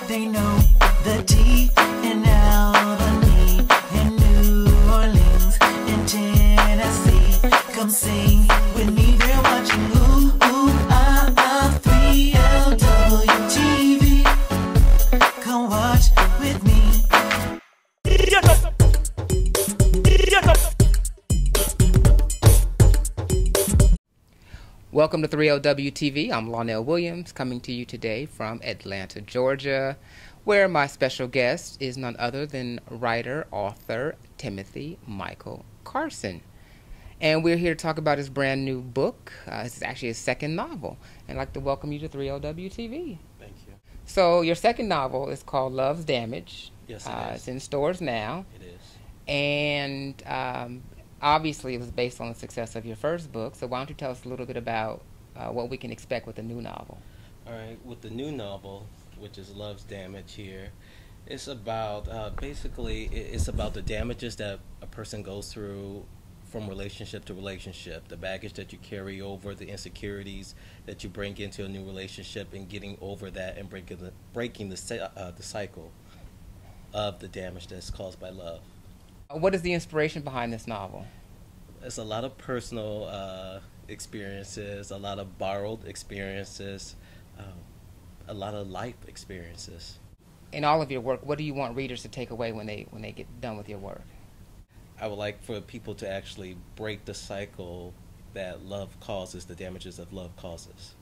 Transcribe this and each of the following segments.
They know the T and Albany in New Orleans in Tennessee. Come sing with me, they're watching. Ooh, ooh, ah, ah, 3LW TV. Come watch with me. Welcome to 3LW TV. I'm Lonnell Williams, coming to you today from Atlanta, Georgia, where my special guest is none other than writer, author Timothy Michael Carson. And we're here to talk about his brand new book. This is actually his second novel. And I'd like to welcome you to 3LW TV. Thank you. So your second novel is called Love's Damage. Yes, it is. It's in stores now. It is. And obviously, it was based on the success of your first book. So why don't you tell us a little bit about what we can expect with the new novel? All right. With the new novel, which is Love's Damage here, it's about basically it's about the damages that a person goes through from relationship to relationship, the baggage that you carry over, the insecurities that you bring into a new relationship, and getting over that and breaking the cycle of the damage that's caused by love. What is the inspiration behind this novel? It's a lot of personal experiences, a lot of borrowed experiences, a lot of life experiences. In all of your work, what do you want readers to take away when they get done with your work? I would like for people to actually break the cycle that love causes, the damages that love causes.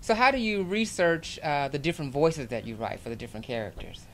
So how do you research the different voices that you write for the different characters?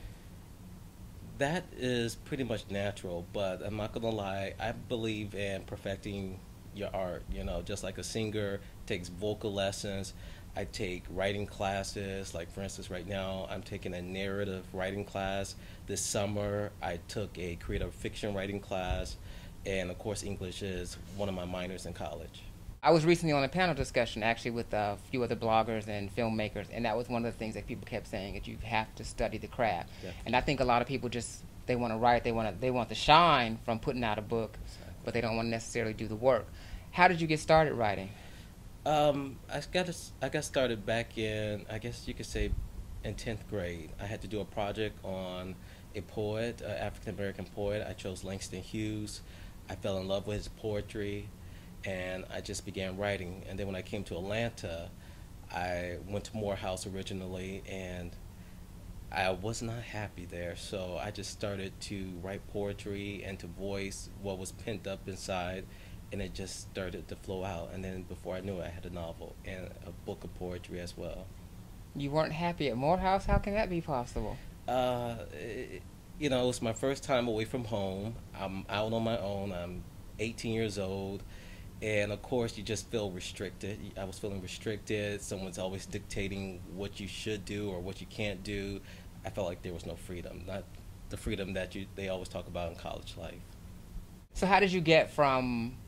That is pretty much natural, but I'm not gonna lie, I believe in perfecting your art. You know, just like a singer takes vocal lessons, I take writing classes. Like, for instance, right now I'm taking a narrative writing class. This summer I took a creative fiction writing class, and of course English is one of my minors in college. I was recently on a panel discussion actually with a few other bloggers and filmmakers, and that was one of the things that people kept saying, that you have to study the craft. Yeah. And And I think a lot of people they want to write, they want the shine from putting out a book, exactly. but they don't want to necessarily do the work. How did you get started writing? I got started back in, I guess you could say, in 10th grade. I had to do a project on a poet, an African-American poet. I chose Langston Hughes. I fell in love with his poetry, and I just began writing. And then when I came to Atlanta, I went to Morehouse originally, and I was not happy there. So I just started to write poetry and to voice what was pent up inside, and it just started to flow out. And then before I knew it, I had a novel and a book of poetry as well. You weren't happy at Morehouse? How can that be possible? You know, it was my first time away from home. I'm out on my own. I'm 18 years old. And of course, you just feel restricted. I was feeling restricted. Someone's always dictating what you should do or what you can't do. I felt like there was no freedom, not the freedom that they always talk about in college life. So how did you get from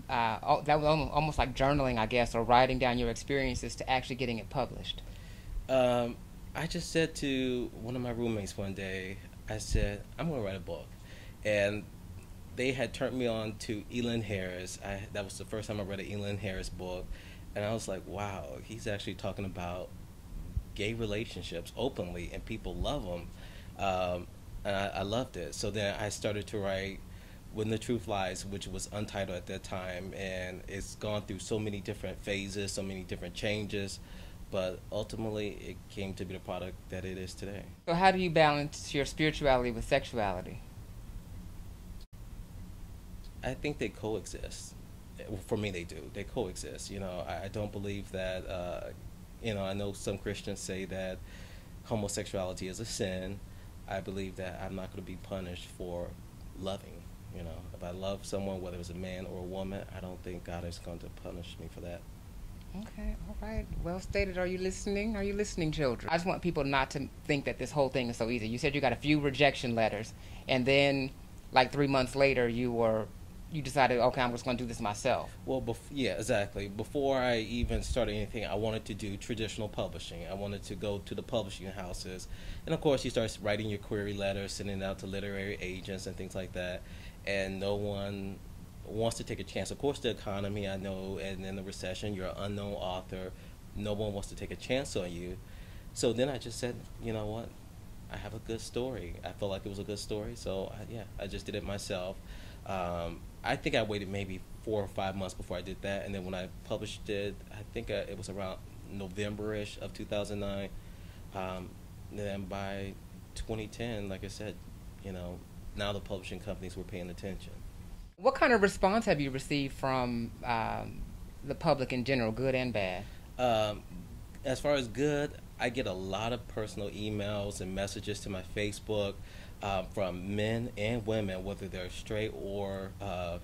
that was almost like journaling, I guess, or writing down your experiences, to actually getting it published? I just said to one of my roommates one day, I said, I'm going to write a book. And they had turned me on to Elin Harris. That was the first time I read an Elin Harris book. And I was like, wow, he's actually talking about gay relationships openly, and people love them. And I loved it. So then I started to write When the Truth Lies, which was untitled at that time. And it's gone through so many different phases, so many different changes. But ultimately, it came to be the product that it is today. So how do you balance your spirituality with sexuality? I think they coexist. For me, they do. They coexist. You know, I don't believe that, you know, I know some Christians say that homosexuality is a sin. I believe that I'm not going to be punished for loving. You know, if I love someone, whether it's a man or a woman, I don't think God is going to punish me for that. Okay, all right. Well stated. Are you listening? Are you listening, children? I just want people not to think that this whole thing is so easy. You said you got a few rejection letters, and then, like 3 months later, you decided, okay, I'm just going to do this myself. Well, yeah, exactly. Before I even started anything, I wanted to do traditional publishing. I wanted to go to the publishing houses. And, of course, you start writing your query letters, sending it out to literary agents and things like that, and no one wants to take a chance. Of course, the economy, I know, and in the recession, you're an unknown author. No one wants to take a chance on you. So then I just said, you know what? I have a good story. I felt like it was a good story, so yeah, I just did it myself. I think I waited maybe 4 or 5 months before I did that, and then when I published it, I think it was around November-ish of 2009. And then by 2010, like I said, you know, now the publishing companies were paying attention. What kind of response have you received from the public in general, good and bad? Um, as far as good, I get a lot of personal emails and messages to my Facebook from men and women, whether they're straight or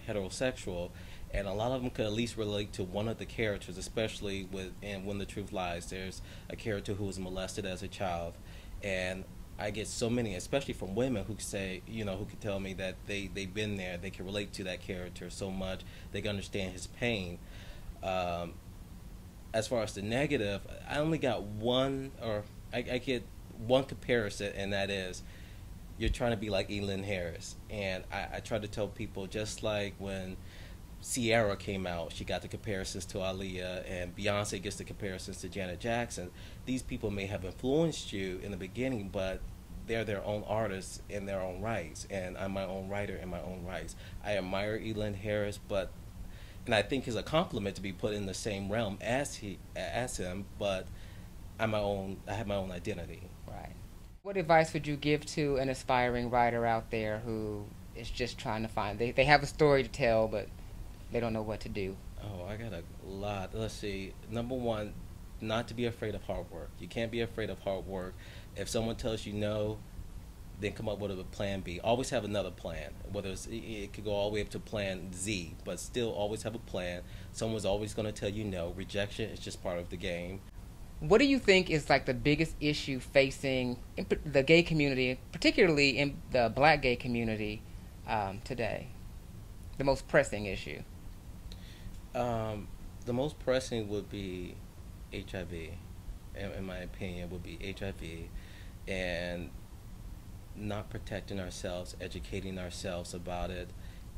heterosexual, and a lot of them could at least relate to one of the characters, especially with and When the Truth Lies. There's a character who was molested as a child, and I get so many, especially from women who say, who could tell me that they've been there, they can relate to that character so much, they can understand his pain. Um, as far as the negative, I only got one, or I get one comparison, and that is you're trying to be like Elin Harris. And I try to tell people, just like when Sierra came out, she got the comparisons to Aaliyah, and Beyonce gets the comparisons to Janet Jackson. These people may have influenced you in the beginning, but they're their own artists in their own rights, and I'm my own writer in my own rights. I admire Elin Harris, and I think it's a compliment to be put in the same realm as him, but I have my own identity. Right. What advice would you give to an aspiring writer out there who is just trying to they have a story to tell, but they don't know what to do? Oh, I got a lot. Let's see. Number one, not to be afraid of hard work. You can't be afraid of hard work. If someone tells you no, then come up with a plan B. Always have another plan. Whether it could go all the way up to plan Z, but still always have a plan. Someone's always going to tell you no. Rejection is just part of the game. What do you think is like the biggest issue facing the gay community, particularly in the black gay community today? The most pressing issue? The most pressing would be HIV, in my opinion, would be HIV, and not protecting ourselves, educating ourselves about it,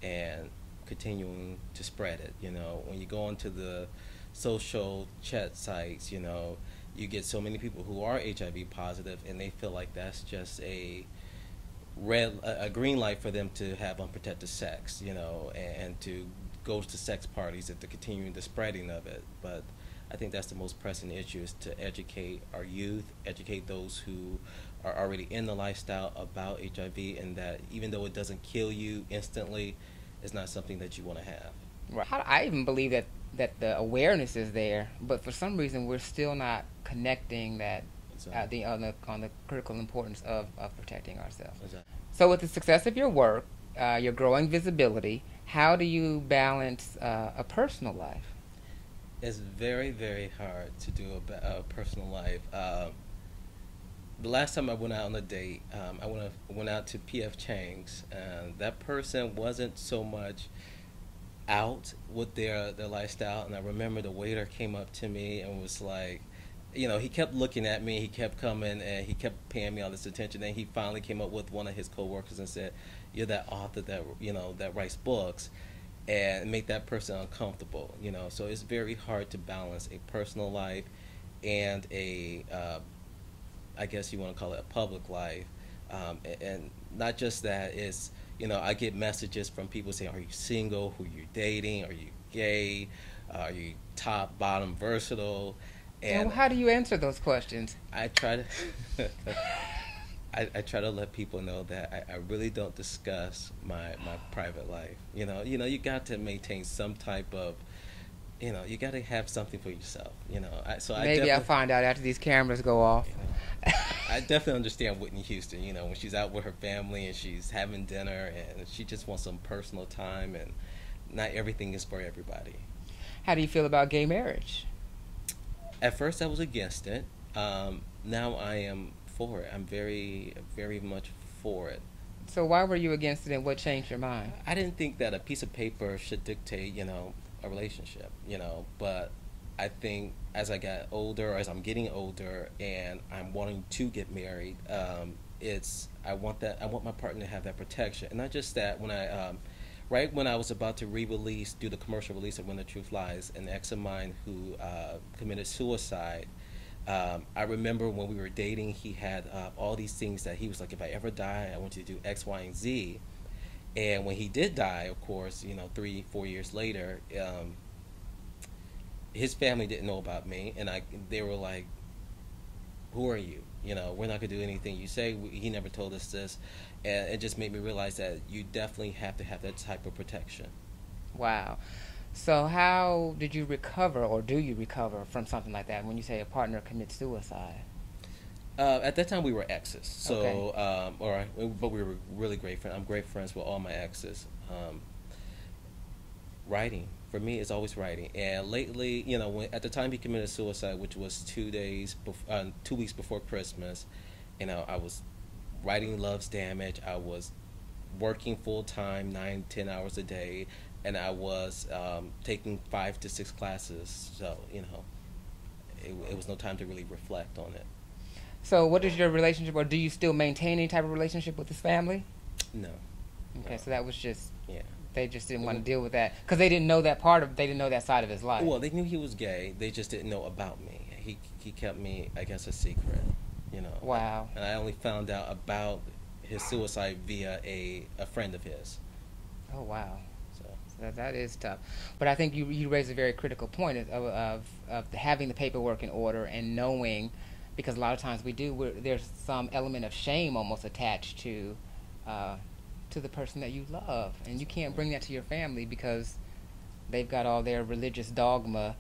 and continuing to spread it. When you go onto the social chat sites, you get so many people who are HIV positive, and they feel like that's just a green light for them to have unprotected sex, and to go to sex parties and to continue the spreading of it. But I think that's the most pressing issue, is to educate our youth, educate those who are already in the lifestyle about HIV, and that even though it doesn't kill you instantly, it's not something that you want to have. Right. I even believe that the awareness is there, but for some reason we're still not connecting that Exactly. on the critical importance of protecting ourselves. Exactly. So with the success of your work, your growing visibility, how do you balance a personal life? It's very, very hard to do a personal life. The last time I went out on a date, I went out to P.F. Chang's, and that person wasn't so much out with their lifestyle. And I remember the waiter came up to me and was like, he kept looking at me, he kept coming, and he kept paying me all this attention. Then he finally came up with one of his coworkers and said, "You're that author that writes books," and make that person uncomfortable. So it's very hard to balance a personal life and I guess you want to call it a public life, and not just that. It's I get messages from people saying, "Are you single? Who you dating? Are you gay? Are you top, bottom, versatile?" And how do you answer those questions? I try to I try to let people know that I really don't discuss my private life. You got to maintain some type of, you got to have something for yourself. Maybe I'll find out after these cameras go off. I definitely understand Whitney Houston. When she's out with her family and she's having dinner and she just wants some personal time, and not everything is for everybody. How do you feel about gay marriage? At first, I was against it. Now I am for it. I'm very, very much for it. So why were you against it, and what changed your mind? I didn't think that a piece of paper should dictate, a relationship, but I think as I got older, as I'm getting older, and I'm wanting to get married, I want my partner to have that protection, and not just that. Right when I was about to do the commercial release of When the Truth Lies, an ex of mine who committed suicide, I remember when we were dating, he had all these things that he was like, if I ever die, I want you to do X, Y, and Z. And when he did die, of course, 3, 4 years later, his family didn't know about me, and they were like, "Who are you? We're not gonna do anything you say." He never told us this, and it just made me realize that you definitely have to have that type of protection. Wow. So how did you recover, or do you recover from something like that when you say a partner commits suicide? At that time, we were exes, so Okay. but we were really great friends. I'm great friends with all my exes. Writing for me is always writing, and lately, at the time he committed suicide, which was 2 weeks before Christmas, I was writing Love's Damage. I was working full time, 9, 10 hours a day, and I was taking 5 to 6 classes. So it was no time to really reflect on it. So what is your relationship, or do you still maintain any type of relationship with his family? No. Okay, No. so that was just, Yeah. they just didn't want to deal with that because they didn't know they didn't know that side of his life. Well, they knew he was gay. They just didn't know about me. He kept me, I guess, a secret. Wow. And I only found out about his suicide via a friend of his. Oh, wow. So That is tough. But I think you raise a very critical point of having the paperwork in order and knowing, because a lot of times there's some element of shame almost attached to the person that you love, and you can't bring that to your family because they've got all their religious dogma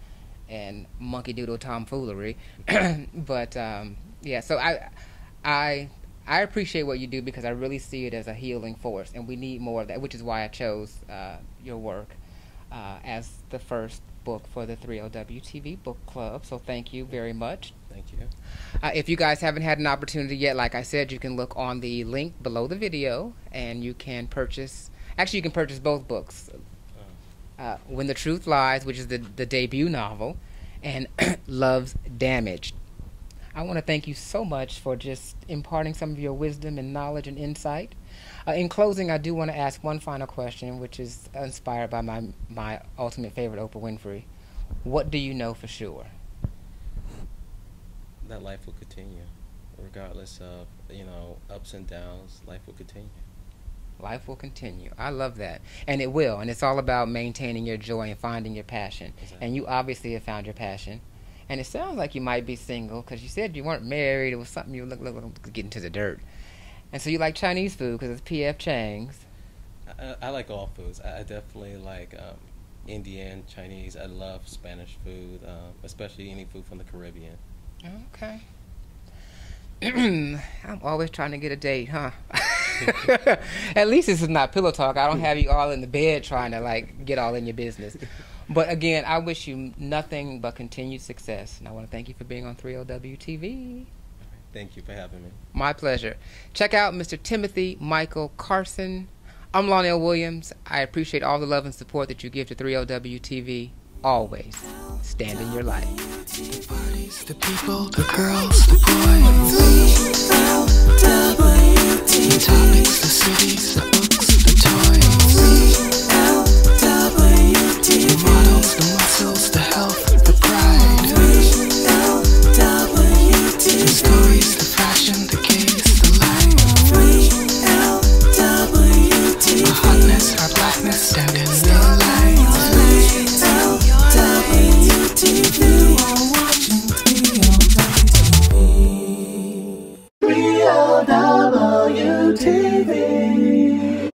and monkey doodle tomfoolery. But yeah, so I appreciate what you do because I really see it as a healing force, and we need more of that, which is why I chose your work as the first book for the 3LW TV Book Club. So thank you very much. thank you. If you guys haven't had an opportunity yet, like I said, you can look on the link below the video, and you can purchase both books. When the Truth Lies, which is the debut novel, and Love's Damage. I want to thank you so much for just imparting some of your wisdom and knowledge and insight. In closing, I do want to ask one final question, which is inspired by my ultimate favorite, Oprah Winfrey. What do you know for sure? That life will continue, regardless of ups and downs. Life will continue. Life will continue. I love that. And it will. And it's all about maintaining your joy and finding your passion. Exactly. And you obviously have found your passion. And it sounds like you might be single because you said you weren't married. It was something you look getting to the dirt. And so you like Chinese food because it's P.F. Chang's. I like all foods. I definitely like Indian, Chinese. I love Spanish food, especially any food from the Caribbean. Okay. I'm always trying to get a date, huh? At least this is not pillow talk. I don't have you all in the bed trying to get all in your business. But again, I wish you nothing but continued success. And I want to thank you for being on 3LW TV. Thank you for having me. My pleasure. Check out Mr. Timothy Michael Carson. I'm Lonnell Williams. I appreciate all the love and support that you give to 3LW TV. Always stand in your light. The people, the girls, the boys. 3LW.